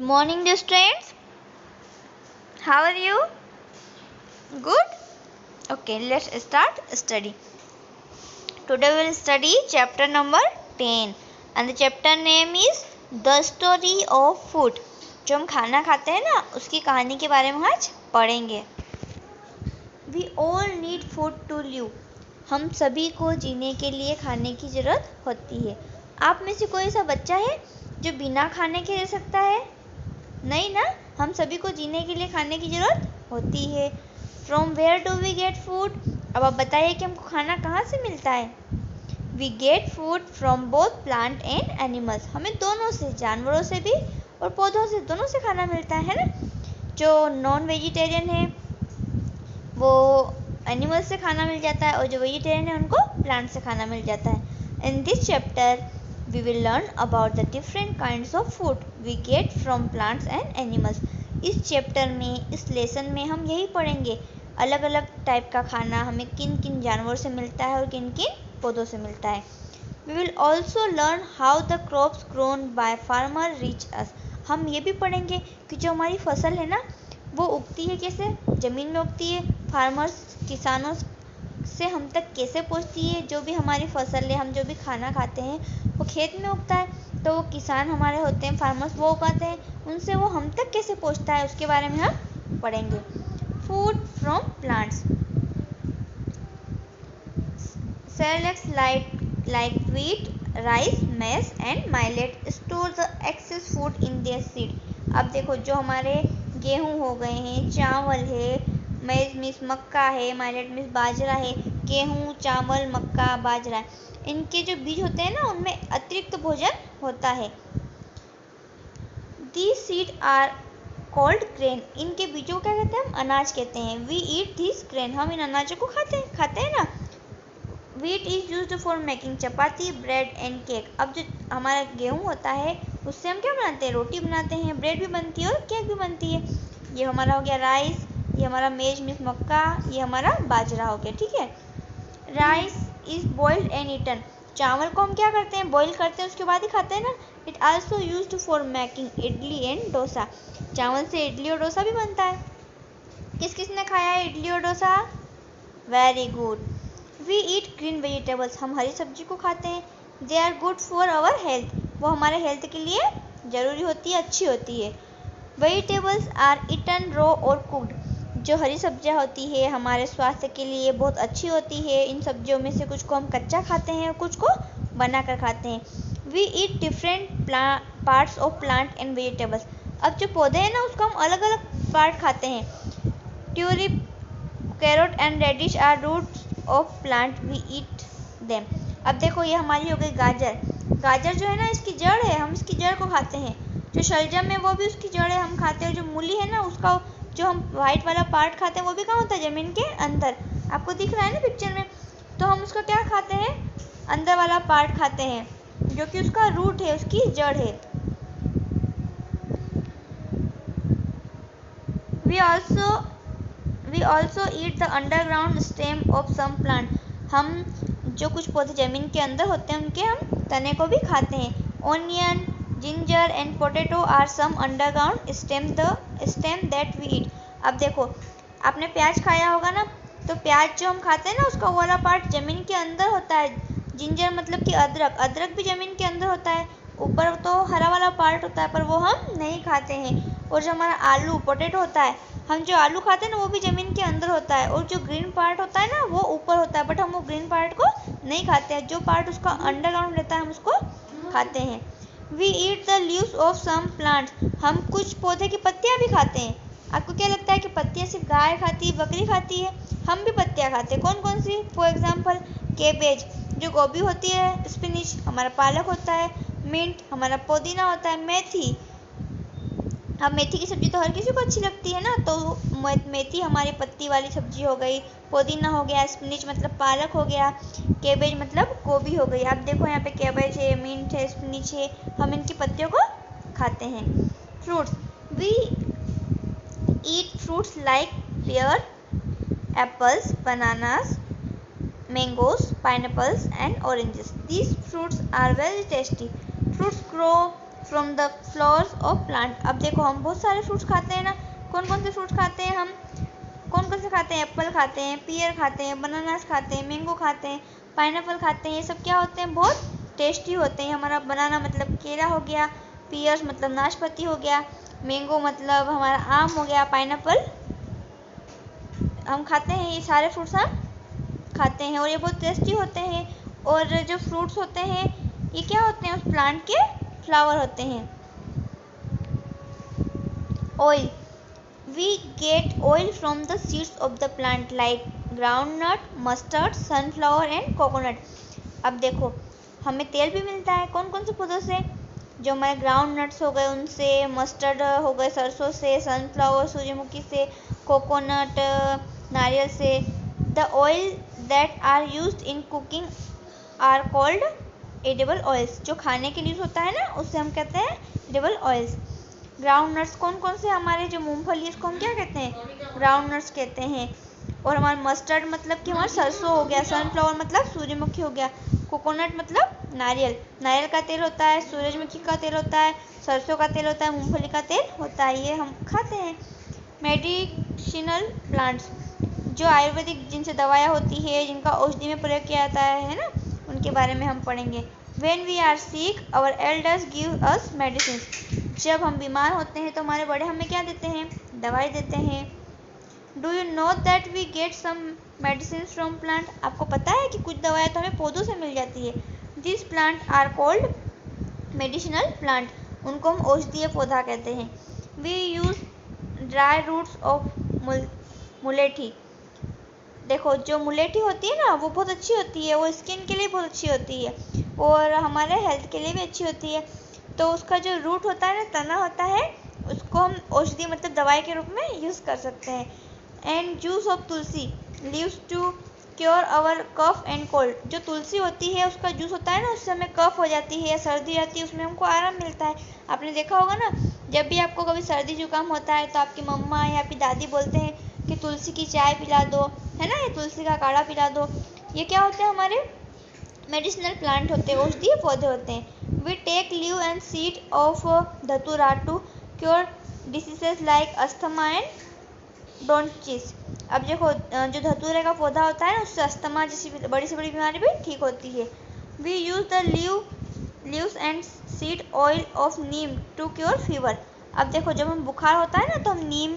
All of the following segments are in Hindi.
Morning, dear students. How are you? Good? Okay, let's start study. Today we will study chapter number 10 and the chapter name is The Story of Food. जो हम खाना खाते हैं ना उसकी कहानी के बारे में आज पढ़ेंगे. We all need food to live. हम सभी को जीने के लिए खाने की ज़रूरत होती है. आप में से कोई ऐसा बच्चा है जो बिना खाने के रह सकता है? नहीं ना, हम सभी को जीने के लिए खाने की ज़रूरत होती है. From where do we get food? अब आप बताइए कि हमको खाना कहाँ से मिलता है. We get food from both plant and animals. हमें दोनों से, जानवरों से भी और पौधों से, दोनों से खाना मिलता है ना. जो नॉन वेजिटेरियन है वो एनिमल्स से खाना मिल जाता है और जो वेजिटेरियन है उनको प्लांट से खाना मिल जाता है. In this chapter we will learn about the different kinds of food we get from plants and animals. इस चैप्टर में, इस लेसन में हम यही पढ़ेंगे अलग अलग टाइप का खाना हमें किन किन जानवरों से मिलता है और किन किन पौधों से मिलता है. We will also learn how the crops grown by farmer reach us. हम ये भी पढ़ेंगे कि जो हमारी फसल है ना वो उगती है कैसे, ज़मीन में उगती है, फार्मर्स किसानों से हम तक कैसे पहुँचती है. जो भी हमारी फसल है, हम जो भी खाना खाते हैं वो खेत में उगता है, तो वो किसान हमारे होते हैं, फार्मर्स, वो उगाते हैं, उनसे वो हम तक कैसे पहुँचता है उसके बारे में हम पढ़ेंगे. Food from plants. Cerelacs like wheat, rice, maize and millet store the excess food in their seed. अब देखो जो हमारे गेहूँ हो गए हैं, चावल है, मेज मीन्स मक्का है, माइलेट मीन्स बाजरा है, गेहूँ, चावल, मक्का, बाजरा, इनके जो बीज होते हैं ना उनमें अतिरिक्त भोजन होता है. These seeds are called grain. इनके बीजों को क्या कहते हैं, हम अनाज कहते हैं. We eat these grain. हम इन अनाजों को खाते हैं ना. Wheat is used for making chapati, bread and cake. अब जो हमारा गेहूँ होता है उससे हम क्या बनाते हैं, रोटी बनाते हैं, ब्रेड भी बनती है और केक भी बनती है. ये हमारा हो गया राइस, ये हमारा मेज मीन्स मक्का, ये हमारा बाजरा हो गया. ठीक है. Rice is boiled and eaten. चावल को हम क्या करते हैं, बॉईल करते हैं, उसके बाद ही खाते हैं ना. It also used for making idli and dosa. चावल से इडली और डोसा भी बनता है. किस किस ने खाया है इडली और dosa? Very good. We eat green vegetables. हम हरी सब्जी को खाते हैं. They are good for our health. वो हमारे हेल्थ के लिए ज़रूरी होती है, अच्छी होती है. वेजिटेबल्स आर ईटन रॉ और कुक्ड. जो हरी सब्जियां होती है हमारे स्वास्थ्य के लिए बहुत अच्छी होती है. इन सब्जियों में से कुछ को हम कच्चा खाते हैं और कुछ को बना कर खाते हैं. We eat different parts of plant and vegetables. अब जो पौधे हैं ना उसको हम अलग अलग पार्ट खाते हैं. Tulip, carrot and radish are roots of plant, we eat them. अब देखो ये हमारी हो गई गाजर. गाजर जो है ना इसकी जड़ है, हम इसकी जड़ को खाते हैं. जो शलजम है वो भी उसकी जड़ है, हम खाते हैं. जो मूली है ना उसका जो हम वाइट वाला पार्ट खाते हैं वो भी कहाँ होता है, ज़मीन के अंदर. आपको दिख रहा है ना पिक्चर में. तो हम उसका क्या खाते हैं, अंदर वाला पार्ट खाते हैं जो कि उसका रूट है, उसकी जड़ है. We also eat the underground stem of some plant. हम जो कुछ पौधे ज़मीन के अंदर होते हैं उनके हम तने को भी खाते हैं. Onion, ginger and potato are some underground stem that we eat. अब देखो आपने प्याज खाया होगा ना, तो प्याज जो हम खाते हैं ना उसका वो वाला पार्ट ज़मीन के अंदर होता है. जिंजर मतलब कि अदरक, अदरक भी ज़मीन के अंदर होता है. ऊपर तो हरा वाला पार्ट होता है पर वो हम नहीं खाते हैं. और जो हमारा आलू, पोटैटो होता है, हम जो आलू खाते हैं ना वो भी ज़मीन के अंदर होता है. और जो ग्रीन पार्ट होता है ना वो ऊपर होता है, बट हम वो ग्रीन पार्ट को नहीं खाते हैं. जो पार्ट उसका अंडरग्राउंड रहता है हम उसको खाते हैं. We eat the leaves of some plants. हम कुछ पौधे की पत्तियां भी खाते हैं. आपको क्या लगता है कि पत्तियां सिर्फ गाय खाती है, बकरी खाती है? हम भी पत्तियां खाते हैं. कौन कौन सी? फॉर एग्जाम्पल केबेज जो गोभी होती है, स्पिनिच हमारा पालक होता है, मिंट हमारा पुदीना होता है, मेथी. अब मेथी की सब्ज़ी तो हर किसी को अच्छी लगती है ना, तो मेथी हमारी पत्ती वाली सब्ज़ी हो गई, पुदीना हो गया, स्पिनिच मतलब पालक हो गया, केबेज मतलब गोभी हो गई. आप देखो यहाँ पे केबेज है, मिंट है, स्पिनिच है, हम इनकी पत्तियों को खाते हैं. Fruits. We eat fruits like pear, apples, bananas, mangoes, pineapples and oranges. These fruits are very tasty. Fruits grow from the flowers of plant. अब देखो हम बहुत सारे फ्रूट्स खाते हैं ना, कौन कौन से फ्रूट्स खाते हैं हम, कौन कौन से खाते हैं, एप्पल खाते हैं, पियर खाते हैं, बनानास खाते हैं, मैंगो खाते हैं, पाइनएप्पल खाते हैं। ये सब क्या होते हैं, बहुत टेस्टी होते हैं। हमारा बनाना मतलब केला हो गया, पियर्स मतलब नाशपाती हो गया, मैंगो मतलब हमारा आम हो गया, पाइनएप्पल हम खाते हैं। ये सारे फ्रूट्स हम खाते हैं और ये बहुत टेस्टी होते हैं। और जो फ्रूट्स होते हैं ये क्या होते हैं, उस प्लांट के फ्लावर होते हैं। Oil, we get oil from the seeds of the plant like groundnut, mustard, sunflower and coconut। अब देखो हमें तेल भी मिलता है कौन कौन से पौधों से, जो हमारे ग्राउंड नट्स हो गए उनसे, मस्टर्ड हो गए सरसों से, सनफ्लावर सूर्यमुखी से, कोकोनट नारियल से। The oil that are used in cooking are called edible oils. जो खाने के लिए यूज होता है ना उससे हम कहते हैं एडिबल ऑयल्स। ग्राउंड नट्स कौन कौन से, हमारे जो मूंगफली है इसको हम क्या कहते हैं, ग्राउंड नट्स कहते हैं। और हमारा मस्टर्ड मतलब कि हमारा सरसों हो गया, सनफ्लावर मतलब सूर्यमुखी हो गया, कोकोनट मतलब नारियल, नारियल का तेल होता है, सूरजमुखी का तेल होता है, सरसों का तेल होता है, मूंगफली का तेल होता है, ये हम खाते हैं। मेडिसिनल प्लांट्स, जो आयुर्वेदिक जिनसे दवाएं होती है, जिनका औषधि में प्रयोग किया जाता है ना, उनके बारे में हम पढ़ेंगे। When we are sick, our elders give us medicines। जब हम बीमार होते हैं तो हमारे बड़े हमें क्या देते हैं, दवाई देते हैं। Do you know that we get some medicines from plant? आपको पता है कि कुछ दवाएं तो हमें पौधों से मिल जाती है। These plants are called medicinal plant। उनको हम औषधीय पौधा कहते हैं। We use dry roots of मुलेठी। देखो जो मुलेठी होती है ना वो बहुत अच्छी होती है, वो स्किन के लिए बहुत अच्छी होती है और हमारे हेल्थ के लिए भी अच्छी होती है। तो उसका जो रूट होता है ना, तना होता है, उसको हम औषधि मतलब दवाई के रूप में यूज़ कर सकते हैं। And juice of tulsi leaves to cure our cough and cold. जो तुलसी होती है उसका जूस होता है ना, उससे हमें कफ हो जाती है या सर्दी आती है, उसमें हमको आराम मिलता है। आपने देखा होगा ना, जब भी आपको कभी सर्दी जुकाम होता है तो आपकी मम्मा या आपकी दादी बोलते हैं कि तुलसी की चाय पिला दो, है ना, ये तुलसी का काढ़ा पिला दो। ये क्या होते हैं, हमारे मेडिसिनल प्लांट होते हैं, औषधीय पौधे होते हैं। We take leave and seed of dhatura to cure diseases like asthma and bronchitis. अब देखो जो धतूरे का पौधा होता है ना, उससे अस्थमा जैसी बड़ी से बड़ी बीमारी भी ठीक होती है। We use the leaves and seed oil of neem to cure fever. अब देखो जब हम बुखार होता है ना तो हम नीम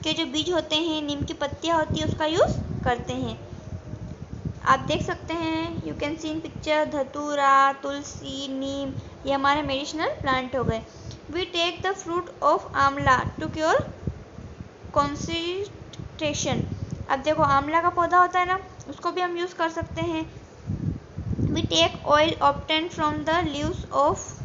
के जो बीज होते हैं, नीम की पत्तियां होती है, उसका यूज़ करते हैं। आप देख सकते हैं, you can see in picture, धतूरा, तुलसी, नीम, ये हमारे मेडिसिनल प्लांट हो गए। We take the fruit of amla to cure constipation. अब देखो आंवला का पौधा होता है ना, उसको भी हम यूज़ कर सकते हैं। We take oil obtain from the leaves of